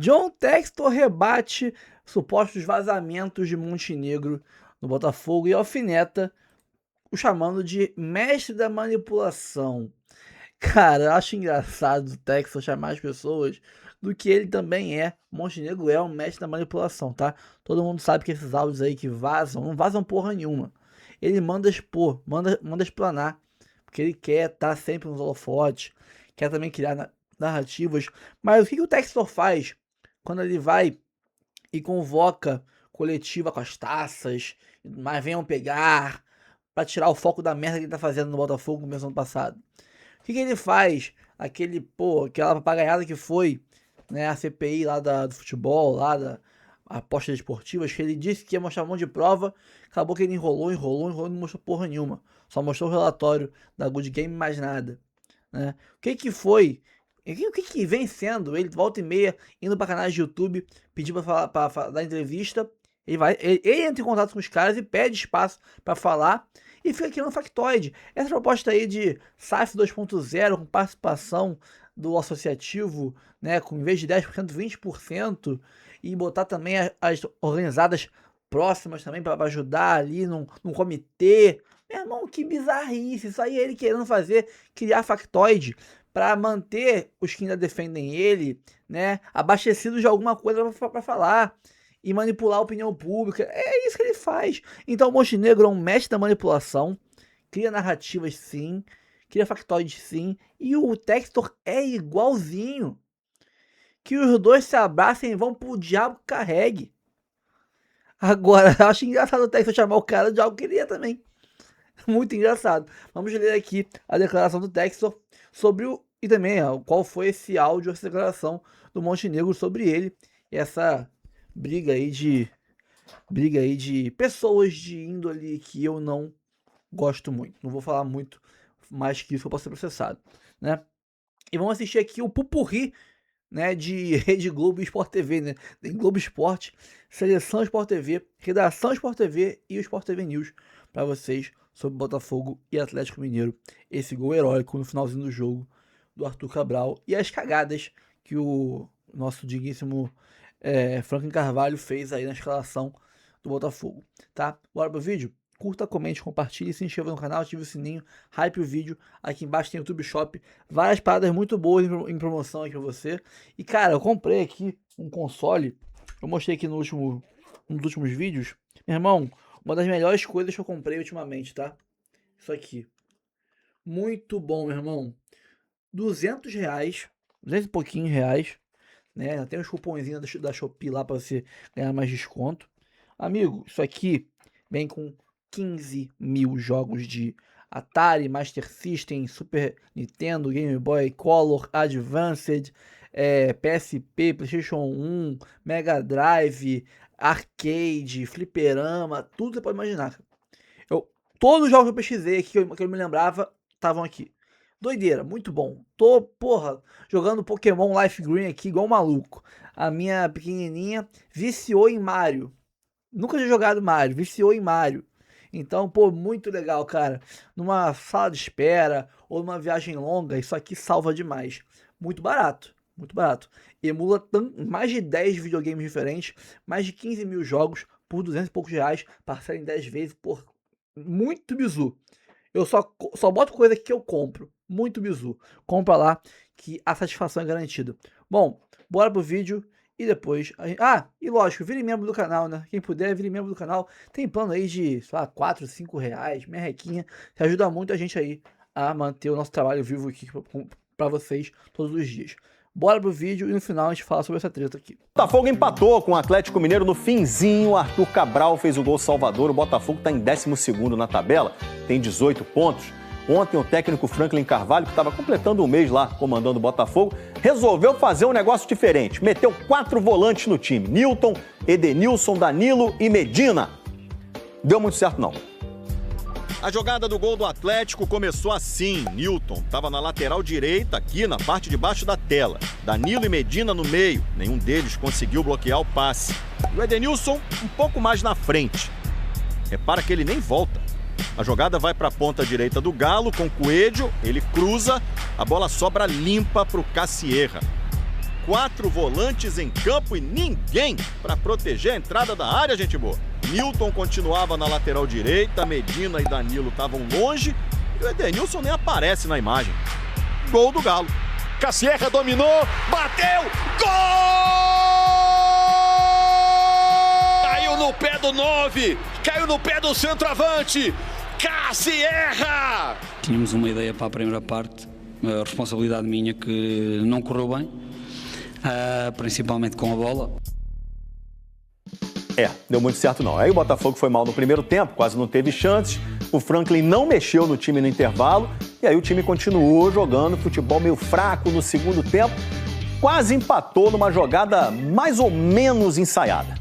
John Textor rebate supostos vazamentos de Montenegro no Botafogo e alfineta o chamando de mestre da manipulação. Cara, eu acho engraçado o Textor chamar as pessoas do que ele também é. Montenegro é um mestre da manipulação, tá? Todo mundo sabe que esses áudios aí que vazam, não vazam porra nenhuma. Ele manda expor, manda explanar, porque ele quer estar sempre nos holofotes, quer também criar narrativas. Mas o que o Textor faz quando ele vai e convoca coletiva com as taças, mas venham pegar, pra tirar o foco da merda que ele tá fazendo no Botafogo no mês ano passado? O que ele faz? Aquela papagaiada que foi, né, a CPI lá do futebol, lá da apostas esportivas, que ele disse que ia mostrar um monte de prova, acabou que ele enrolou, não mostrou porra nenhuma. Só mostrou o relatório da Good Game e mais nada, né? O que foi? O que vem sendo? Ele volta e meia, indo pra canais de YouTube, pedir pra dar entrevista, ele entra em contato com os caras e pede espaço pra falar, e fica criando factoide. Essa proposta aí de SAF 2.0, com participação do associativo, né, com em vez de 10%, 20%, e botar também as organizadas próximas também para ajudar ali num comitê. Meu irmão, que bizarrice. Isso aí é ele querendo criar factoide para manter os que ainda defendem ele, né, abastecidos de alguma coisa para falar e manipular a opinião pública. É isso que ele faz. Então o Montenegro é um mestre da manipulação, cria narrativas sim, cria factoides sim, e o Textor é igualzinho. Que os dois se abracem e vão pro diabo que carregue. Agora, eu acho engraçado o Textor chamar o cara de algo que ele é também. Muito engraçado. Vamos ler aqui a declaração do Textor sobre e também qual foi esse áudio, essa declaração do Montenegro sobre ele. E essa briga aí de pessoas de índole que eu não gosto muito. Não vou falar muito mais que isso, que eu posso ser processado, né? E vamos assistir aqui o pupurri, né, de Rede Globo e Sport TV, né? Tem Globo Esporte, Seleção Sport TV, Redação Sport TV e o Sport TV News para vocês sobre Botafogo e Atlético Mineiro. Esse gol heróico no finalzinho do jogo do Arthur Cabral e as cagadas que o nosso digníssimo Franklin Carvalho fez aí na escalação do Botafogo, tá? Bora pro vídeo? Curta, comente, compartilhe, se inscreva no canal, ative o sininho, hype o vídeo. Aqui embaixo tem o YouTube Shop, várias paradas muito boas em promoção aqui pra você. E cara, eu comprei aqui um console, eu mostrei aqui um dos últimos vídeos. Meu irmão, uma das melhores coisas que eu comprei ultimamente, tá? Isso aqui. Muito bom, meu irmão. R$200, 200 e pouquinhos reais, né? Tem uns cupomzinhos da Shopee lá pra você ganhar mais desconto. Amigo, isso aqui vem com 15 mil jogos de Atari, Master System, Super Nintendo, Game Boy Color, Advanced, PSP, PlayStation 1, Mega Drive, Arcade, Fliperama, tudo que você pode imaginar. Todos os jogos que eu pesquisei aqui, que eu me lembrava, estavam aqui. Doideira, muito bom. Tô, porra, jogando Pokémon Life Green aqui igual um maluco. A minha pequenininha viciou em Mario. Nunca tinha jogado Mario, viciou em Mario. Então, pô, muito legal, cara. Numa sala de espera ou numa viagem longa, isso aqui salva demais. Muito barato, muito barato. Emula mais de 10 videogames diferentes, mais de 15 mil jogos por 200 e poucos reais, parcela em 10 vezes, por muito bizu. Eu só boto coisa aqui que eu compro. Muito bizu. Compra lá que a satisfação é garantida. Bom, bora pro vídeo. E depois, e lógico, vire membro do canal, né? Quem puder, vire membro do canal. Tem plano aí de, sei lá, 4, 5 reais, merrequinha. Que ajuda muito a gente aí a manter o nosso trabalho vivo aqui pra vocês todos os dias. Bora pro vídeo e no final a gente fala sobre essa treta aqui. Botafogo empatou com o Atlético Mineiro no finzinho. Arthur Cabral fez o gol salvador. O Botafogo tá em 12º na tabela, tem 18 pontos. Ontem o técnico Franklin Carvalho, que estava completando um mês lá comandando o Botafogo, resolveu fazer um negócio diferente. Meteu 4 volantes no time. Newton, Edenilson, Danilo e Medina. Deu muito certo não. A jogada do gol do Atlético começou assim. Newton estava na lateral direita, aqui na parte de baixo da tela. Danilo e Medina no meio. Nenhum deles conseguiu bloquear o passe. E o Edenilson um pouco mais na frente. Repara que ele nem volta. A jogada vai para a ponta direita do Galo com Coelho, ele cruza, a bola sobra limpa para o Cassierra. 4 volantes em campo e ninguém para proteger a entrada da área, gente boa. Nilton continuava na lateral direita, Medina e Danilo estavam longe e o Edenilson nem aparece na imagem. Gol do Galo. Cassierra dominou, bateu, gol! Caiu no pé do 9, caiu no pé do centroavante, Cassierra! Tínhamos uma ideia para a primeira parte, a responsabilidade minha que não correu bem, principalmente com a bola. Deu muito certo não. Aí o Botafogo foi mal no primeiro tempo, quase não teve chances. O Franklin não mexeu no time no intervalo. E aí o time continuou jogando futebol meio fraco no segundo tempo. Quase empatou numa jogada mais ou menos ensaiada.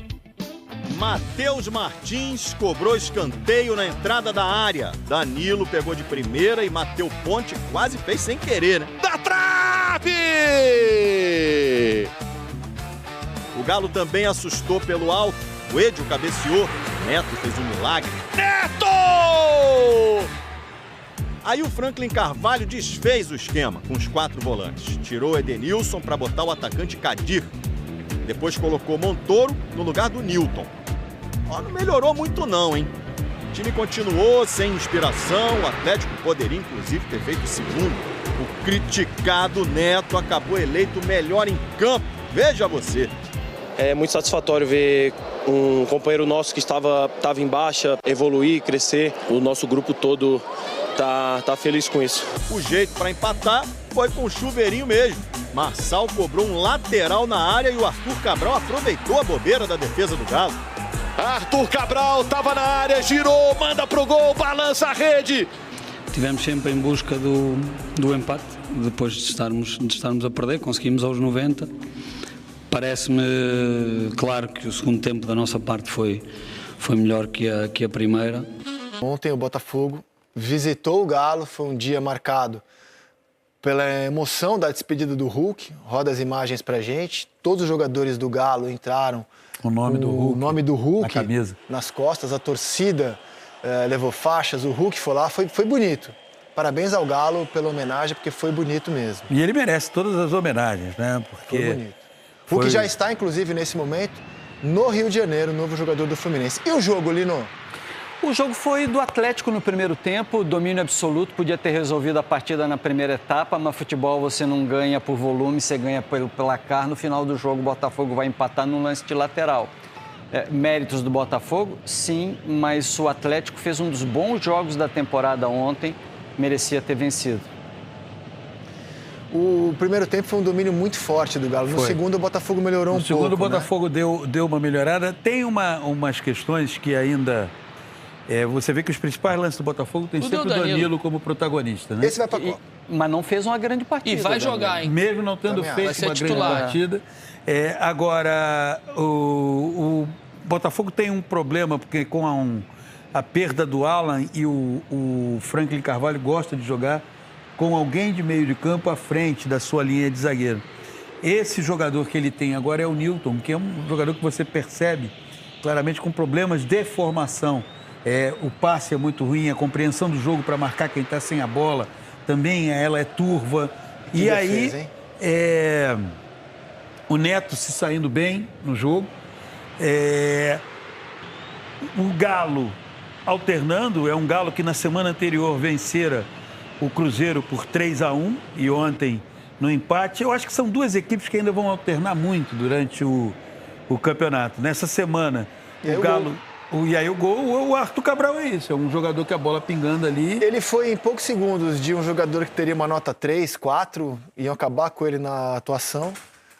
Matheus Martins cobrou escanteio na entrada da área. Danilo pegou de primeira e Matheus Ponte quase fez sem querer, né? Da trave! O Galo também assustou pelo alto. O Edio cabeceou. Neto fez um milagre. Neto! Aí o Franklin Carvalho desfez o esquema com os 4 volantes. Tirou o Edenilson para botar o atacante Kadir. Depois colocou Montoro no lugar do Nilton. Não melhorou muito não, hein? O time continuou sem inspiração. O Atlético poderia inclusive ter feito o segundo. O criticado Neto acabou eleito o melhor em campo. Veja você. É muito satisfatório ver um companheiro nosso que estava em baixa evoluir, crescer. O nosso grupo todo tá feliz com isso. O jeito para empatar foi com o chuveirinho mesmo. Marçal cobrou um lateral na área e o Arthur Cabral aproveitou a bobeira da defesa do Galo. Arthur Cabral estava na área, girou, manda pro gol, balança a rede. Tivemos sempre em busca do empate, depois de estarmos a perder, conseguimos aos 90. Parece-me claro que o segundo tempo da nossa parte foi melhor que a primeira. Ontem o Botafogo visitou o Galo, foi um dia marcado pela emoção da despedida do Hulk. Roda as imagens pra gente. Todos os jogadores do Galo entraram o nome do Hulk na camisa, nas costas. A torcida levou faixas, o Hulk foi lá, foi bonito. Parabéns ao Galo pela homenagem, porque foi bonito mesmo. E ele merece todas as homenagens, né? Porque foi bonito. O Hulk já está, inclusive, nesse momento, no Rio de Janeiro, novo jogador do Fluminense. E o jogo, Lino? O jogo foi do Atlético no primeiro tempo, domínio absoluto, podia ter resolvido a partida na primeira etapa, mas futebol você não ganha por volume, você ganha pelo placar. No final do jogo, o Botafogo vai empatar num lance de lateral. Méritos do Botafogo, sim, mas o Atlético fez um dos bons jogos da temporada ontem, merecia ter vencido. O primeiro tempo foi um domínio muito forte do Galo. No segundo, o Botafogo melhorou um pouco. No segundo, o Botafogo deu uma melhorada. Tem umas questões que ainda... você vê que os principais lances do Botafogo tem sempre o Danilo como protagonista, né? Esse vai pra Copa. Mas não fez uma grande partida. E vai jogar, hein? Mesmo não tendo feito uma grande partida. Agora, o Botafogo tem um problema, porque com a perda do Alan e o Franklin Carvalho gosta de jogar com alguém de meio de campo à frente da sua linha de zagueiro. Esse jogador que ele tem agora é o Nilton, que é um jogador que você percebe claramente com problemas de formação. O passe é muito ruim, a compreensão do jogo para marcar quem está sem a bola também ela é turva. Que defesa, hein? O Neto se saindo bem no jogo. O Galo alternando, é um Galo que na semana anterior vencera o Cruzeiro por 3-1 e ontem no empate. Eu acho que são duas equipes que ainda vão alternar muito durante o campeonato. Nessa semana, o Galo... E aí o Arthur Cabral é isso, é um jogador que a bola pingando ali. Ele foi em poucos segundos de um jogador que teria uma nota 3, 4, iam acabar com ele na atuação.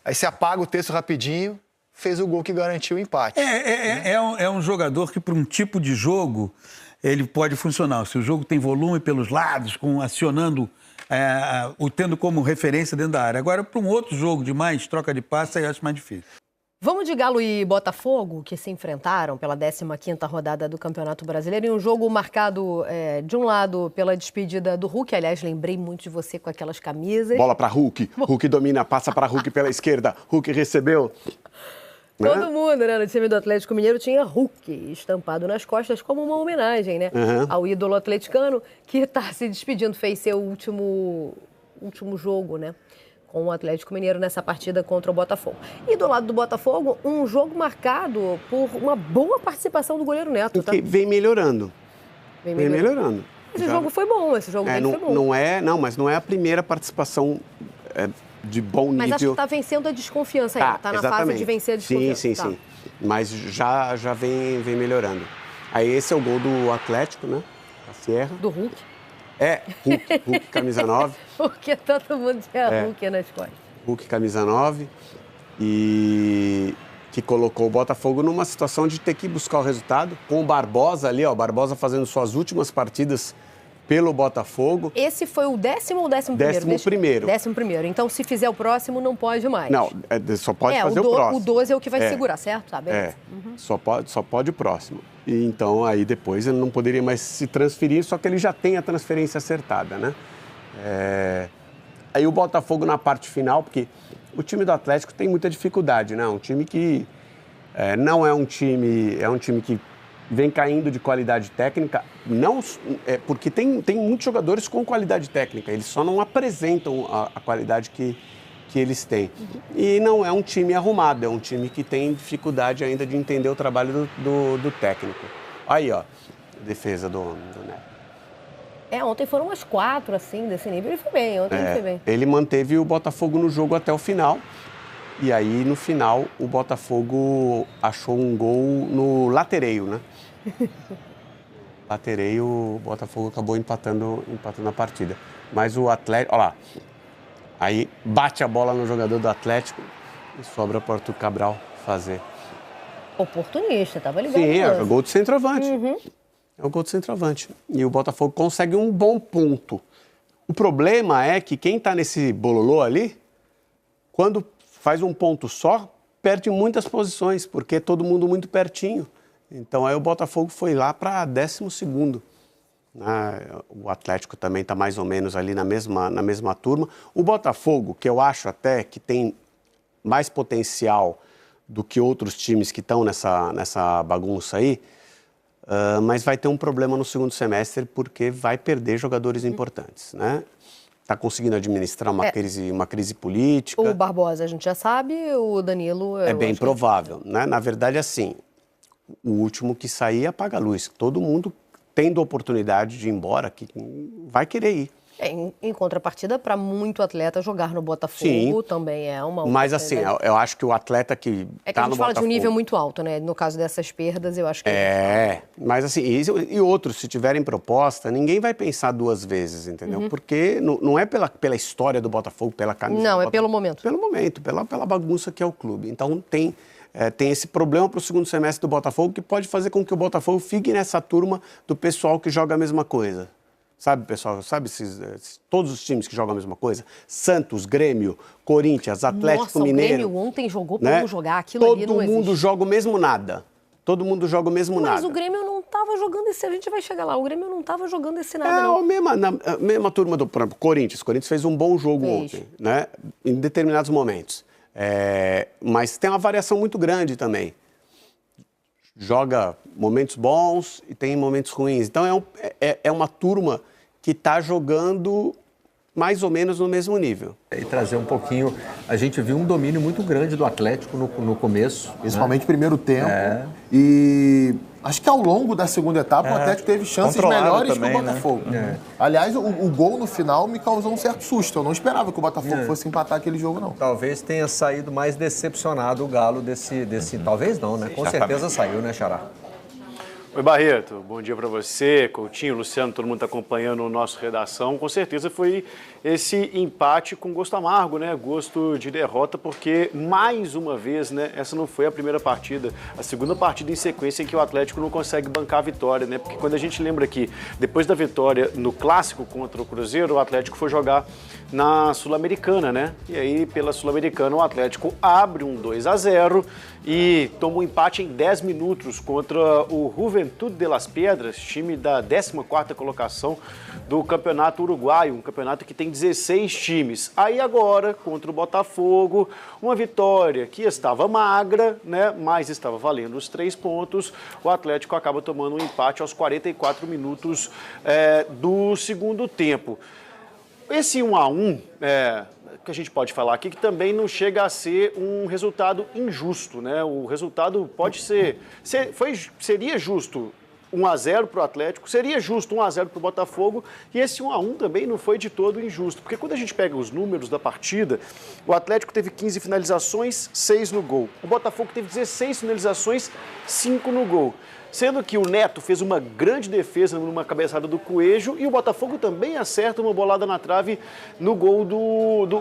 Aí você apaga o texto rapidinho, fez o gol que garantiu o empate. É um jogador que, para um tipo de jogo, ele pode funcionar. Se o jogo tem volume pelos lados, acionando, tendo como referência dentro da área. Agora, para um outro jogo de mais troca de passe, aí eu acho mais difícil. Vamos de Galo e Botafogo, que se enfrentaram pela 15ª rodada do Campeonato Brasileiro, em um jogo marcado, de um lado, pela despedida do Hulk. Aliás, lembrei muito de você com aquelas camisas. Bola para Hulk. Hulk domina, passa para Hulk pela esquerda. Hulk recebeu. Todo mundo, né, no time do Atlético Mineiro tinha Hulk estampado nas costas como uma homenagem, né, ao ídolo atleticano que está se despedindo, fez seu último jogo, né, com o Atlético Mineiro nessa partida contra o Botafogo. E do lado do Botafogo, um jogo marcado por uma boa participação do goleiro Neto. Que vem melhorando. Vem melhorando. Esse jogo foi bom, esse jogo dele foi bom. Mas não é a primeira participação de bom nível. Mas acho que está vencendo a desconfiança ainda. Está na fase de vencer a desconfiança. Sim. Mas já vem melhorando. Aí esse é o gol do Atlético, né? A Sierra. Do Hulk. Hulk, camisa 9. Porque todo mundo tinha Hulk nas costas. Hulk, camisa 9. E que colocou o Botafogo numa situação de ter que buscar o resultado. Com o Barbosa ali, ó. Barbosa fazendo suas últimas partidas pelo Botafogo. Esse foi o 10º ou 11º? 11º. 11º. Então, se fizer o próximo, não pode mais. Não, só pode fazer o próximo. O 12 é o que vai segurar, certo? Tá, beleza. Só pode o próximo. E então, aí depois ele não poderia mais se transferir, só que ele já tem a transferência acertada, né? Aí o Botafogo na parte final, porque o time do Atlético tem muita dificuldade, né? Um time que não é um time... É um time que vem caindo de qualidade técnica, não, porque tem muitos jogadores com qualidade técnica, eles só não apresentam a qualidade que eles têm. E não é um time arrumado, é um time que tem dificuldade ainda de entender o trabalho do técnico. Aí, ó, a defesa do Neto. Ontem foram umas 4, assim, desse nível, ele foi bem, ele foi bem. Ele manteve o Botafogo no jogo até o final. E aí, no final, o Botafogo achou um gol no latereio, né? Latereio, o Botafogo acabou empatando a partida. Mas o Atlético, olha lá, aí bate a bola no jogador do Atlético e sobra para o Arthur Cabral fazer. Oportunista, estava ligado. Sim, é o gol de centroavante. É o gol de centroavante. E o Botafogo consegue um bom ponto. O problema é que quem está nesse bololô ali, quando faz um ponto só, perde muitas posições, porque é todo mundo muito pertinho. Então, aí o Botafogo foi lá para 12º. O Atlético também está mais ou menos ali na mesma turma. O Botafogo, que eu acho até que tem mais potencial do que outros times que estão nessa bagunça aí, mas vai ter um problema no segundo semestre, porque vai perder jogadores importantes, né? Está conseguindo administrar uma crise política. O Barbosa, a gente já sabe, o Danilo... É bem provável, né? Na verdade, assim, o último que sair apaga a luz. Todo mundo, tendo oportunidade de ir embora, que vai querer ir. Em contrapartida, para muito atleta, jogar no Botafogo também é uma... Mas assim, eu acho que o atleta que está no Botafogo... É que a gente fala de um nível muito alto, né? No caso dessas perdas, eu acho que... Mas assim, e outros, se tiverem proposta, ninguém vai pensar 2 vezes, entendeu? Porque não é pela história do Botafogo, pela camisa do Botafogo. Pelo momento. Pelo momento, pela bagunça que é o clube. Então tem esse problema para o segundo semestre do Botafogo, que pode fazer com que o Botafogo fique nessa turma do pessoal que joga a mesma coisa. Sabe, pessoal? Sabe todos os times que jogam a mesma coisa? Santos, Grêmio, Corinthians, Atlético Mineiro. O Grêmio ontem jogou para não jogar aquilo Todo ali, não existe. Todo mundo joga o mesmo nada. Todo mundo joga o mesmo nada. Mas o Grêmio não estava jogando esse... A gente vai chegar lá. O Grêmio não estava jogando esse nada, não. A mesma turma do Corinthians. O Corinthians fez um bom jogo ontem, né? Em determinados momentos. Mas tem uma variação muito grande também. Joga momentos bons e tem momentos ruins. Então, é uma turma que está jogando mais ou menos no mesmo nível. E trazer um pouquinho... A gente viu um domínio muito grande do Atlético no começo. Principalmente no primeiro tempo. E acho que ao longo da segunda etapa o Atlético teve chances melhores também, que o Botafogo. Né? Aliás, o gol no final me causou um certo susto. Eu não esperava que o Botafogo fosse empatar aquele jogo, não. Talvez tenha saído mais decepcionado o Galo desse... Talvez não, né? Com certeza saiu, né, Xará? Oi, Barreto. Bom dia para você, Coutinho, Luciano, todo mundo está acompanhando o nosso redação. Com certeza foi esse empate com gosto amargo, né? Gosto de derrota, porque mais uma vez, né? Essa não foi a primeira partida, a segunda partida em sequência em que o Atlético não consegue bancar a vitória, né? Porque quando a gente lembra que depois da vitória no Clássico contra o Cruzeiro, o Atlético foi jogar na Sul-Americana, né? E aí, pela Sul-Americana, o Atlético abre um 2-0 e toma um empate em 10 minutos contra o Juventude de Las Piedras, time da 14ª colocação do Campeonato Uruguaio, um campeonato que tem 16 times. Aí agora, contra o Botafogo, uma vitória que estava magra, né? Mas estava valendo os 3 pontos. O Atlético acaba tomando um empate aos 44 minutos do segundo tempo. Esse 1-1, que a gente pode falar aqui, que também não chega a ser um resultado injusto, né? O resultado pode seria justo 1-0 para o Atlético, seria justo 1-0 para o Botafogo, e esse 1-1 também não foi de todo injusto, porque quando a gente pega os números da partida, o Atlético teve 15 finalizações, 6 no gol. O Botafogo teve 16 finalizações, 5 no gol. Sendo que o Neto fez uma grande defesa numa cabeçada do Coelho e o Botafogo também acerta uma bolada na trave no gol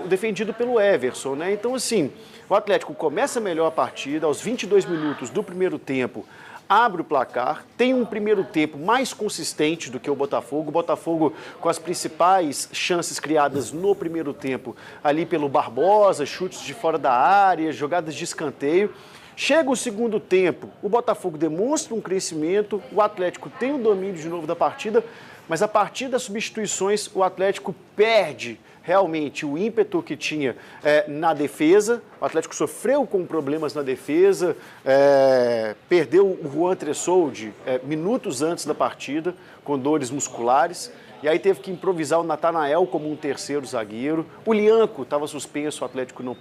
defendido pelo Everson, né? Então, assim, o Atlético começa melhor a partida, aos 22 minutos do primeiro tempo, abre o placar, tem um primeiro tempo mais consistente do que o Botafogo com as principais chances criadas no primeiro tempo, ali pelo Barbosa, chutes de fora da área, jogadas de escanteio. Chega o segundo tempo, o Botafogo demonstra um crescimento, o Atlético tem o domínio de novo da partida, mas a partir das substituições o Atlético perde realmente o ímpeto que tinha na defesa. O Atlético sofreu com problemas na defesa, perdeu o Juan Tressoldi minutos antes da partida, com dores musculares. E aí teve que improvisar o Natanael como um terceiro zagueiro. O Lianco estava suspenso, o Atlético não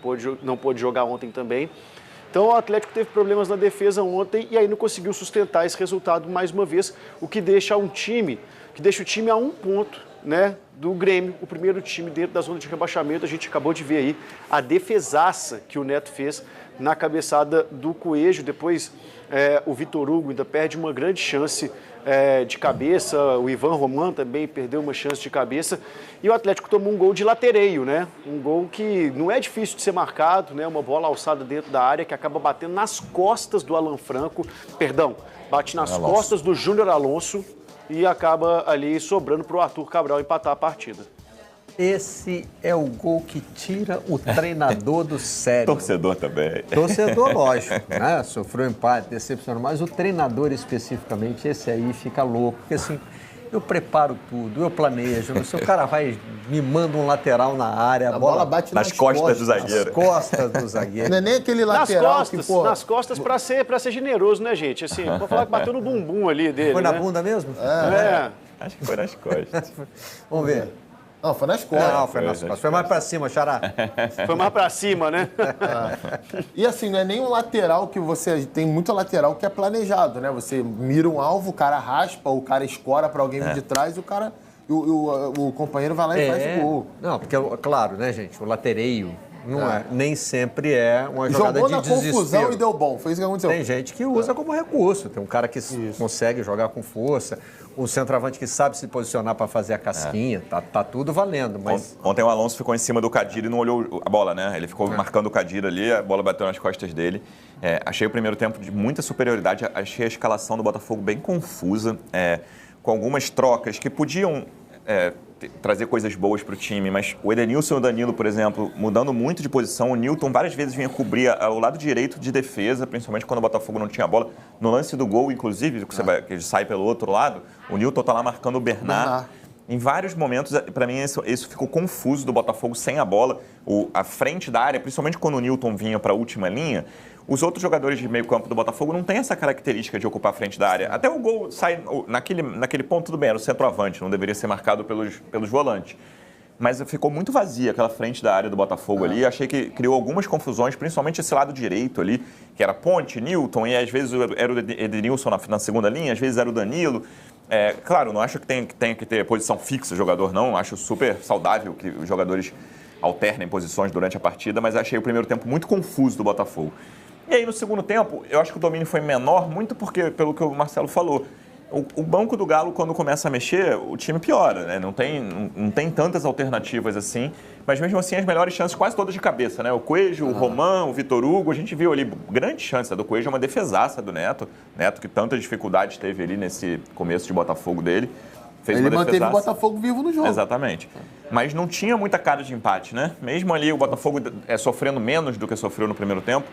pôde jogar ontem também. Então o Atlético teve problemas na defesa ontem e aí não conseguiu sustentar esse resultado mais uma vez, o que deixa o time a 1 ponto, né, do Grêmio, o primeiro time dentro da zona de rebaixamento. A gente acabou de ver aí a defesaça que o Neto fez na cabeçada do Coelho. Depois o Vitor Hugo ainda perde uma grande chance de cabeça, o Ivan Roman também perdeu uma chance de cabeça e o Atlético tomou um gol de latereio, né? Um gol que não é difícil de ser marcado, né? Uma bola alçada dentro da área que acaba batendo nas costas do Alan Franco, bate nas costas do Júnior Alonso e acaba ali sobrando para o Arthur Cabral empatar a partida. Esse é o gol que tira o treinador do sério. Torcedor também. Torcedor, lógico, né? Sofreu empate, decepcionou, mas o treinador especificamente, esse aí fica louco, porque assim, eu preparo tudo, eu planejo, se o cara vai, me manda um lateral na área, a bola bate nas costas do zagueiro. Nas costas do zagueiro. Não é nem aquele lateral nas costas para ser generoso, né, gente? Assim, vou falar que bateu no bumbum ali dele. Foi na né? bunda mesmo? Acho que foi nas costas. Vamos ver. Não, foi nas costas. Não, foi nas costas. Foi mais pra cima, Xará. Foi mais pra cima, né? E assim, não é nem um lateral que você... Tem muito lateral que é planejado, né? Você mira um alvo, o cara raspa, o cara escora pra alguém vir de trás e o cara... O companheiro vai lá e faz o gol. Não, porque, claro, né, gente? O latereio nem sempre é uma jogada de desespero. Jogou na confusão e deu bom. Foi isso que aconteceu. Tem gente que usa como recurso. Tem um cara que consegue jogar com força. Um centroavante que sabe se posicionar para fazer a casquinha. Tá tudo valendo. Mas... Ontem o Alonso ficou em cima do Kadir e não olhou a bola, né? Ele ficou marcando o Kadir ali, a bola bateu nas costas dele. Achei o primeiro tempo de muita superioridade. Achei a escalação do Botafogo bem confusa, com algumas trocas que podiam... trazer coisas boas para o time, mas o Edenilson e o Danilo, por exemplo, mudando muito de posição, o Nilton várias vezes vinha cobrir o lado direito de defesa, principalmente quando o Botafogo não tinha bola. No lance do gol, inclusive, que ele sai pelo outro lado, o Nilton tá lá marcando o Bernard. Em vários momentos, para mim, isso ficou confuso do Botafogo sem a bola. A frente da área, principalmente quando o Nilton vinha para a última linha, os outros jogadores de meio campo do Botafogo não têm essa característica de ocupar a frente da área. Até o gol sai naquele ponto, tudo bem, era o centroavante, não deveria ser marcado pelos volantes. Mas ficou muito vazia aquela frente da área do Botafogo ali. Achei que criou algumas confusões, principalmente esse lado direito ali, que era Ponte, Nilton, e às vezes era o Edenilson na segunda linha, às vezes era o Danilo. Claro, não acho que tenha que ter posição fixa o jogador, não. Acho super saudável que os jogadores alternem posições durante a partida, mas achei o primeiro tempo muito confuso do Botafogo. E aí, no segundo tempo, eu acho que o domínio foi menor, muito porque, pelo que o Marcelo falou, o banco do Galo, quando começa a mexer, o time piora, né? Não tem tantas alternativas assim, mas mesmo assim as melhores chances quase todas de cabeça, né? O Coelho, o Roman, o Vitor Hugo, a gente viu ali grande chance. A do Coelho é uma defesaça do Neto que tantas dificuldades teve ali nesse começo de Botafogo dele. Ele manteve o Botafogo vivo no jogo. Exatamente. Mas não tinha muita cara de empate, né? Mesmo ali o Botafogo sofrendo menos do que sofreu no primeiro tempo,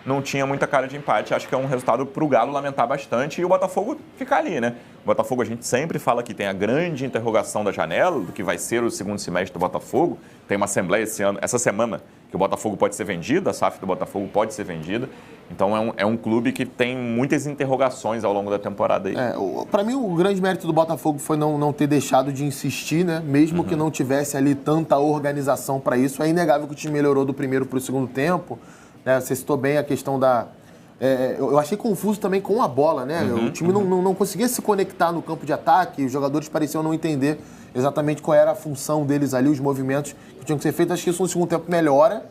não tinha muita cara de empate. Acho que é um resultado para o Galo lamentar bastante e o Botafogo ficar ali, né? O Botafogo, a gente sempre fala que tem a grande interrogação da janela, do que vai ser o segundo semestre do Botafogo. Tem uma assembleia essa semana, que o Botafogo pode ser vendido, a SAF do Botafogo pode ser vendida. Então é um clube que tem muitas interrogações ao longo da temporada aí. Para mim, o grande mérito do Botafogo foi não ter deixado de insistir, né? Mesmo que não tivesse ali tanta organização para isso. É inegável que o time melhorou do primeiro para o segundo tempo. Né? Você citou bem a questão da... eu achei confuso também com a bola, né? O time não conseguia se conectar no campo de ataque, os jogadores pareciam não entender exatamente qual era a função deles ali, os movimentos que tinham que ser feitos. Acho que isso no segundo tempo melhora.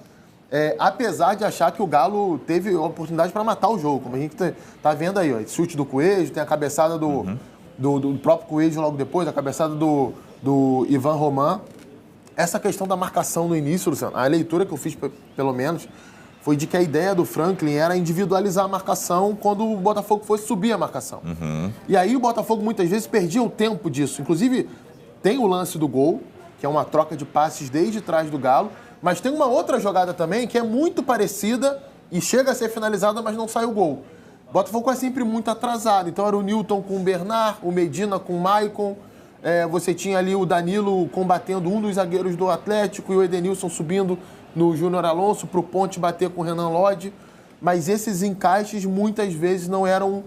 Apesar de achar que o Galo teve oportunidade para matar o jogo, como a gente tá vendo aí, ó, esse chute do Coelho, tem a cabeçada do próprio Coelho logo depois, a cabeçada do Ivan Roman. Essa questão da marcação no início, Luciano, a leitura que eu fiz, pelo menos, foi de que a ideia do Franklin era individualizar a marcação quando o Botafogo fosse subir a marcação. E aí o Botafogo muitas vezes perdia o tempo disso. Inclusive, tem o lance do gol, que é uma troca de passes desde trás do Galo, mas tem uma outra jogada também que é muito parecida e chega a ser finalizada, mas não sai o gol. O Botafogo é sempre muito atrasado. Então era o Newton com o Bernard, o Medina com o Maicon. Você tinha ali o Danilo combatendo um dos zagueiros do Atlético e o Edenilson subindo no Júnior Alonso para o Ponte bater com o Renan Lodge. Mas esses encaixes muitas vezes não eram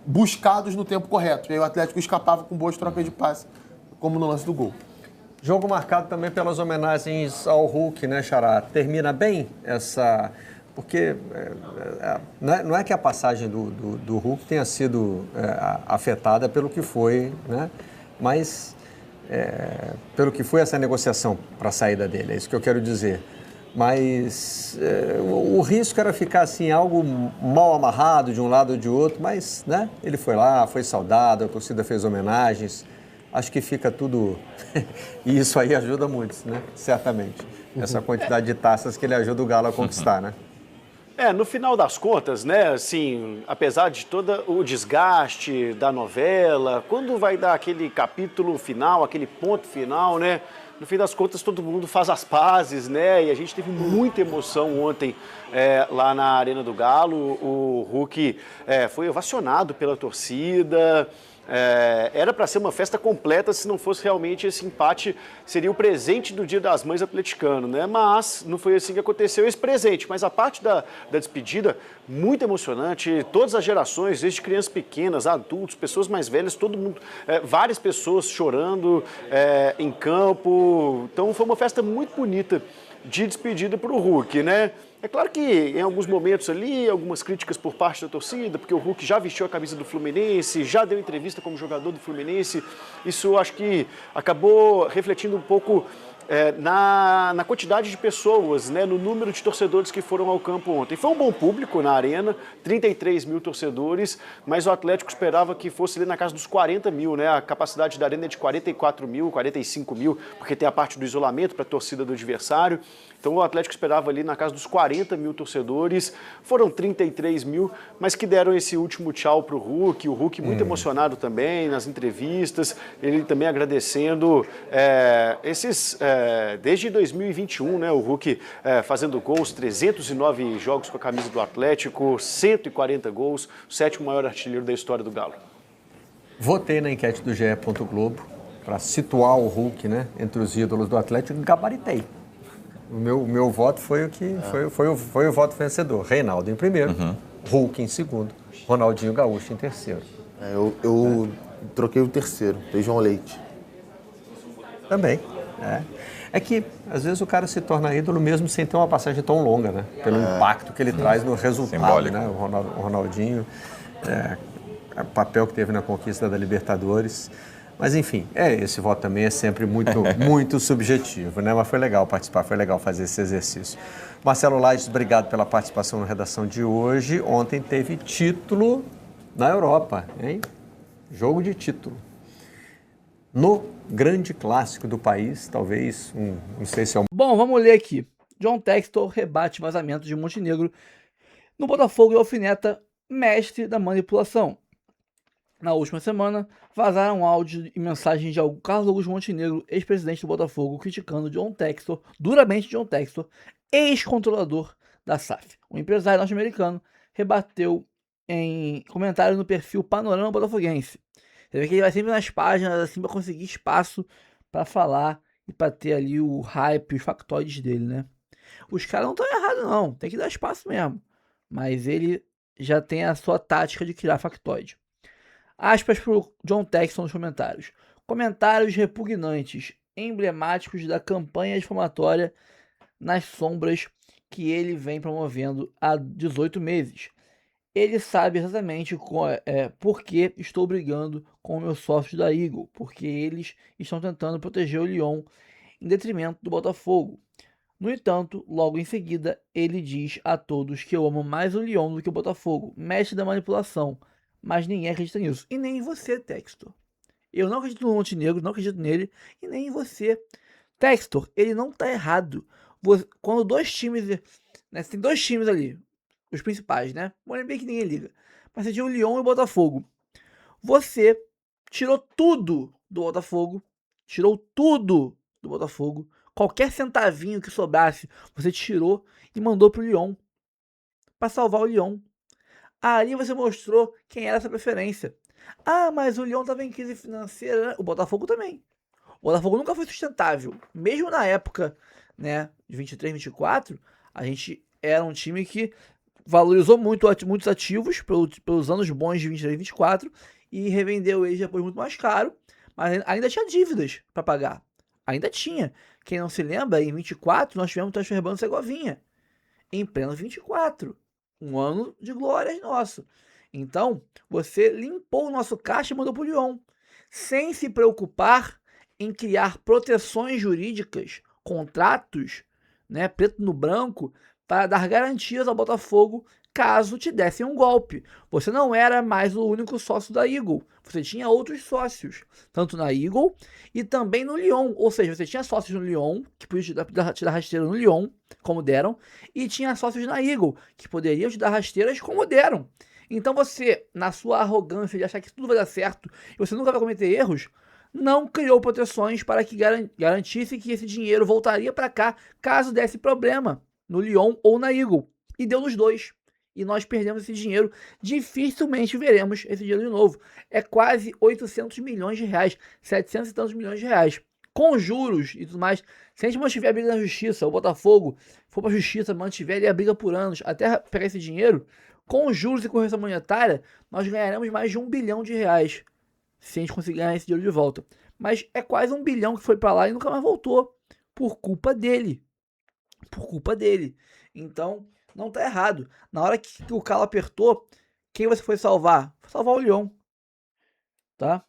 buscados no tempo correto. E aí o Atlético escapava com boas trocas de passe, como no lance do gol. Jogo marcado também pelas homenagens ao Hulk, né, Xará? Termina bem essa... Porque não é que a passagem do Hulk tenha sido afetada pelo que foi, né? Mas pelo que foi essa negociação para a saída dele, é isso que eu quero dizer. Mas o risco era ficar assim, algo mal amarrado de um lado ou de outro, mas né, ele foi lá, foi saudado, a torcida fez homenagens. Acho que fica tudo... E isso aí ajuda muito, né? Certamente. Essa quantidade de taças que ele ajuda o Galo a conquistar, né? No final das contas, né, assim, apesar de todo o desgaste da novela, quando vai dar aquele capítulo final, aquele ponto final, né, no fim das contas todo mundo faz as pazes, né, e a gente teve muita emoção ontem lá na Arena do Galo. O Hulk foi ovacionado pela torcida. Era para ser uma festa completa se não fosse realmente esse empate, seria o presente do Dia das Mães atleticano, né? Mas não foi assim que aconteceu esse presente, mas a parte da despedida, muito emocionante, todas as gerações, desde crianças pequenas, adultos, pessoas mais velhas, todo mundo, várias pessoas chorando em campo, então foi uma festa muito bonita de despedida para o Hulk, né? É claro que em alguns momentos ali, algumas críticas por parte da torcida, porque o Hulk já vestiu a camisa do Fluminense, já deu entrevista como jogador do Fluminense. Isso acho que acabou refletindo um pouco na quantidade de pessoas, né, no número de torcedores que foram ao campo ontem. Foi um bom público na arena, 33 mil torcedores, mas o Atlético esperava que fosse ali na casa dos 40 mil, né? A capacidade da arena é de 44 mil, 45 mil, porque tem a parte do isolamento para a torcida do adversário. Então o Atlético esperava ali na casa dos 40 mil torcedores, foram 33 mil, mas que deram esse último tchau para o Hulk muito emocionado também nas entrevistas, ele também agradecendo desde 2021, né, o Hulk fazendo gols, 309 jogos com a camisa do Atlético, 140 gols, o 7º maior artilheiro da história do Galo. Votei na enquete do GE. Globo para situar o Hulk, né, entre os ídolos do Atlético, gabaritei. O meu voto foi o voto vencedor. Reinaldo em primeiro, Hulk em segundo, Ronaldinho Gaúcho em terceiro. Eu troquei o terceiro, João Leite. Também. É que, às vezes, o cara se torna ídolo mesmo sem ter uma passagem tão longa, né? Pelo impacto que ele traz no resultado, simbólico, né? O Ronaldinho, o papel que teve na conquista da Libertadores. Mas, enfim, esse voto também é sempre muito subjetivo, né? Mas foi legal participar, foi legal fazer esse exercício. Marcelo Lages, obrigado pela participação na redação de hoje. Ontem teve título na Europa, hein? Jogo de título. No grande clássico do país, talvez, não sei se é um... Bom, vamos ler aqui. John Textor rebate vazamento de Montenegro no Botafogo e alfineta mestre da manipulação. Na última semana, vazaram áudio e mensagens de Carlos Augusto Montenegro, ex-presidente do Botafogo, criticando duramente John Textor, ex-controlador da SAF. O empresário norte-americano rebateu em comentário no perfil Panorama Botafoguense. Você vê que ele vai sempre nas páginas assim para conseguir espaço para falar e para ter ali o hype, os factoides dele, né? Os caras não estão errados não, tem que dar espaço mesmo. mas ele já tem a sua tática de criar factoide. Aspas pro John Texton nos comentários. Comentários repugnantes, emblemáticos da campanha difamatória nas sombras que ele vem promovendo há 18 meses. Ele sabe exatamente por que estou brigando com meus sócios da Eagle, porque eles estão tentando proteger o Lyon em detrimento do Botafogo. No entanto, logo em seguida, ele diz a todos que eu amo mais o Lyon do que o Botafogo, mestre da manipulação, mas ninguém acredita nisso. E nem você, Textor. Eu não acredito no Montenegro, não acredito nele, e nem em você. Textor, ele não tá errado. Quando dois times, né, tem dois times ali, os principais, né? Vou bem que ninguém liga. Mas você tinha o Lyon e o Botafogo. Você tirou tudo do Botafogo. Tirou tudo do Botafogo. Qualquer centavinho que sobrasse, você tirou e mandou pro Lyon. Pra salvar o Lyon. Ali você mostrou quem era essa preferência. Ah, mas o Lyon tava em crise financeira. Né? O Botafogo também. O Botafogo nunca foi sustentável. Mesmo na época, né, de 23, 24, a gente era um time que valorizou muitos ativos pelos anos bons de 23 e 24 e revendeu eles depois muito mais caro, mas ainda tinha dívidas para pagar. Ainda tinha. Quem não se lembra, em 24 nós tivemos o transfer ban do Segovinha. Em pleno 24. Um ano de glórias nosso. Então, você limpou o nosso caixa e mandou pro Lyon. Sem se preocupar em criar proteções jurídicas, contratos, né, preto no branco, para dar garantias ao Botafogo caso te dessem um golpe. Você não era mais o único sócio da Eagle. Você tinha outros sócios, tanto na Eagle e também no Lyon. Ou seja, você tinha sócios no Lyon, que podiam te dar rasteira no Lyon, como deram, e tinha sócios na Eagle, que poderiam te dar rasteiras como deram. Então você, na sua arrogância de achar que tudo vai dar certo e você nunca vai cometer erros, não criou proteções para que garantisse que esse dinheiro voltaria para cá caso desse problema no Lyon ou na Eagle. E deu nos dois. E nós perdemos esse dinheiro. Dificilmente veremos esse dinheiro de novo. É quase 800 milhões de reais. 700 e tantos milhões de reais. Com juros e tudo mais. Se a gente mantiver a briga na justiça, o Botafogo for para a justiça, mantiver ali a briga por anos, até pegar esse dinheiro, com juros e correção monetária, nós ganharemos mais de 1 bilhão de reais. Se a gente conseguir ganhar esse dinheiro de volta. Mas é quase 1 bilhão que foi para lá e nunca mais voltou. Por culpa dele. Por culpa dele. Então, não tá errado. Na hora que o calo apertou, quem você foi salvar? Foi salvar o Lyon. Tá?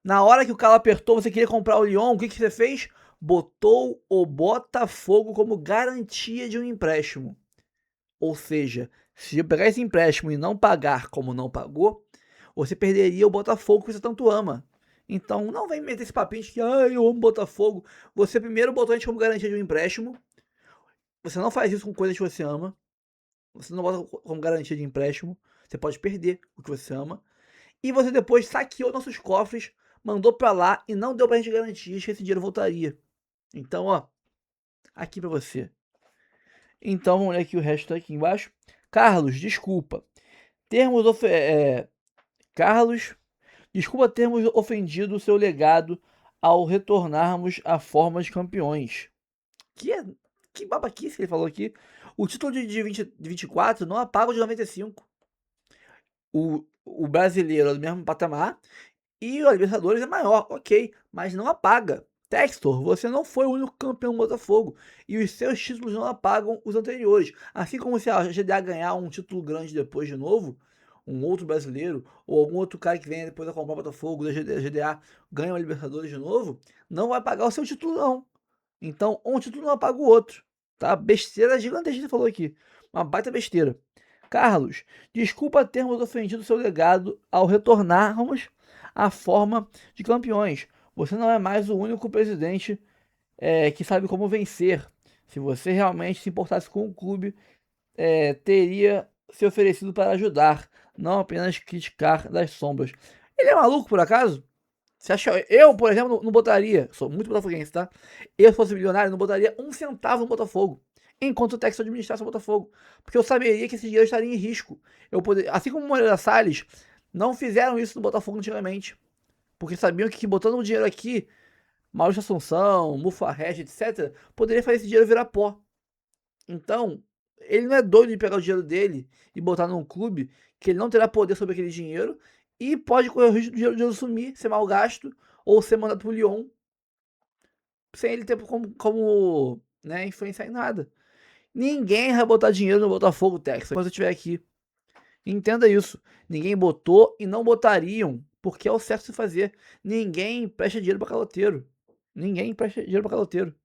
Na hora que o calo apertou, você queria comprar o Lyon, o que você fez? Botou o Botafogo como garantia de um empréstimo. Ou seja, se eu pegar esse empréstimo e não pagar como não pagou, você perderia o Botafogo que você tanto ama. Então, não vem meter esse papinho de que eu amo Botafogo. Você primeiro botou a gente como garantia de um empréstimo. Você não faz isso com coisas que você ama. Você não bota como garantia de empréstimo. Você pode perder o que você ama. E você depois saqueou nossos cofres, mandou pra lá e não deu pra gente garantias que esse dinheiro voltaria. Então, ó, aqui pra você. Então, vamos ler aqui o resto aqui embaixo. Carlos, desculpa. Carlos, desculpa termos ofendido o seu legado ao retornarmos à forma de campeões. Que babaquice ele falou aqui. O título de 24 não apaga o de 95. O brasileiro é do mesmo patamar e o Libertadores é maior, ok, mas não apaga. Textor, você não foi o único campeão do Botafogo e os seus títulos não apagam os anteriores. Assim como se a GDA ganhar um título grande depois de novo, um outro brasileiro ou algum outro cara que venha depois a comprar o Botafogo da GDA ganha o Libertadores de novo, não vai apagar o seu título não. Então, um título não apaga o outro. Tá? Besteira gigantesca que você falou aqui. Uma baita besteira. Carlos, desculpa termos ofendido seu legado ao retornarmos à forma de campeões. Você não é mais o único presidente que sabe como vencer. Se você realmente se importasse com o clube, teria se oferecido para ajudar, não apenas criticar das sombras. Ele é maluco, por acaso? Você acha? Eu, por exemplo, não botaria. Sou muito botafoguense, tá? Eu, se fosse milionário, não botaria 1 centavo no Botafogo. Enquanto o Texas administrasse o Botafogo. Porque eu saberia que esse dinheiro estaria em risco. Assim como o Moreira Salles, não fizeram isso no Botafogo antigamente. Porque sabiam que botando o dinheiro aqui, Maurício Assunção, Mufarrege, etc., poderia fazer esse dinheiro virar pó. Então, Ele não é doido de pegar o dinheiro dele e botar num clube que ele não terá poder sobre aquele dinheiro e pode correr o risco do dinheiro sumir, ser mal gasto ou ser mandado pro Lyon sem ele ter como né, influenciar em nada. Ninguém vai botar dinheiro no Botafogo, Texas, quando você estiver aqui. Entenda isso. Ninguém botou e não botariam, porque é o certo se fazer. Ninguém presta dinheiro para caloteiro. Ninguém presta dinheiro para caloteiro.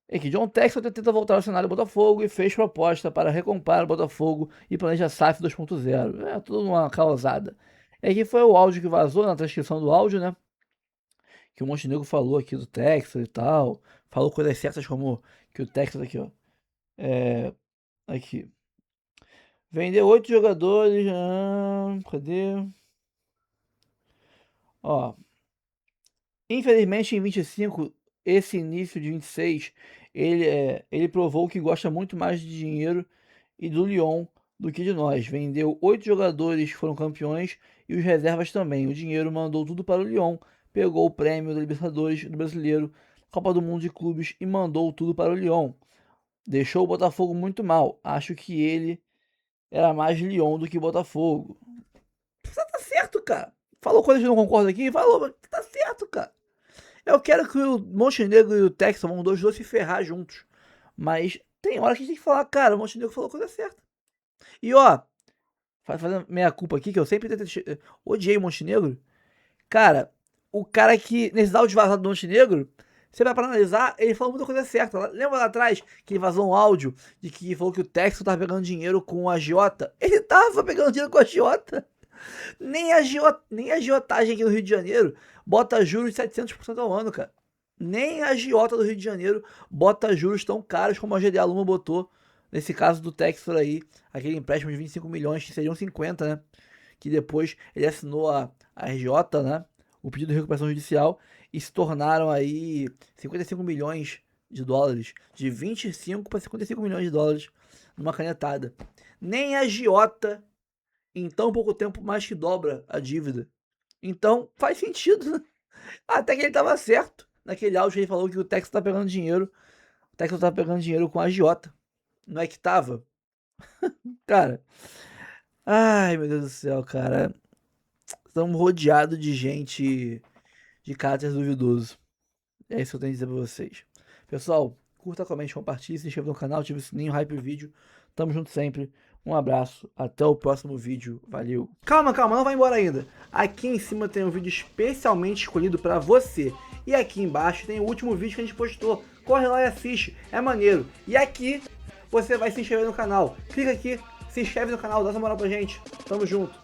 É que John Textor tenta voltar ao cenário do Botafogo e fez proposta para recomprar o Botafogo e planeja SAF 2.0. É tudo uma causada. É que foi o áudio que vazou na transcrição do áudio, né? Que o Montenegro falou aqui do Textor e tal. Falou coisas certas como que o Textor aqui, ó. Aqui. Vender 8 jogadores. Cadê? Ó. Infelizmente, em 25, esse início de 26, ele provou que gosta muito mais de dinheiro e do Lyon do que de nós. Vendeu 8 jogadores que foram campeões e os reservas também. O dinheiro mandou tudo para o Lyon. Pegou o prêmio da Libertadores do Brasileiro, Copa do Mundo de Clubes e mandou tudo para o Lyon. Deixou o Botafogo muito mal. Acho que ele era mais Lyon do que Botafogo. Tá certo, cara. Falou coisas que eu não concordo aqui. Falou, mas tá certo, cara. Eu quero que o Montenegro e o Textor vão os dois se ferrar juntos. Mas tem hora que a gente tem que falar, cara, o Montenegro falou a coisa certa. E ó, fazendo meia culpa aqui, que eu sempre odiei o Montenegro. Cara, o cara que, nesses áudios vazados do Montenegro, você vai para analisar, ele falou muita coisa certa. Lembra lá atrás que ele vazou um áudio de que falou que o Textor tava pegando dinheiro com a agiota? Ele tava pegando dinheiro com a agiota. Nem a agiotagem aqui no Rio de Janeiro bota juros de 700% ao ano, cara. Nem a agiota do Rio de Janeiro bota juros tão caros como a GDA Luma botou nesse caso do Textor aí, aquele empréstimo de 25 milhões, que seriam 50, né? Que depois ele assinou a RJ, né? O pedido de recuperação judicial e se tornaram aí 55 milhões de dólares, de 25 para 55 milhões de dólares numa canetada. Nem a agiota em tão pouco tempo mais que dobra a dívida. Então, faz sentido, né? Até que ele tava certo. Naquele áudio ele falou que o Textor tá pegando dinheiro. O Textor tá pegando dinheiro com a agiota. Não é que tava? Cara. Ai, meu Deus do céu, cara. Estamos rodeados de gente de caráter duvidoso. É isso que eu tenho a dizer pra vocês. Pessoal, curta, comente, compartilhe, se inscreva no canal, ative o sininho, hype o vídeo. Tamo junto sempre. Um abraço, até o próximo vídeo, valeu. Calma, não vai embora ainda. Aqui em cima tem um vídeo especialmente escolhido pra você. E aqui embaixo tem o último vídeo que a gente postou. Corre lá e assiste, é maneiro. E aqui você vai se inscrever no canal. Clica aqui, se inscreve no canal, dá essa moral pra gente. Tamo junto.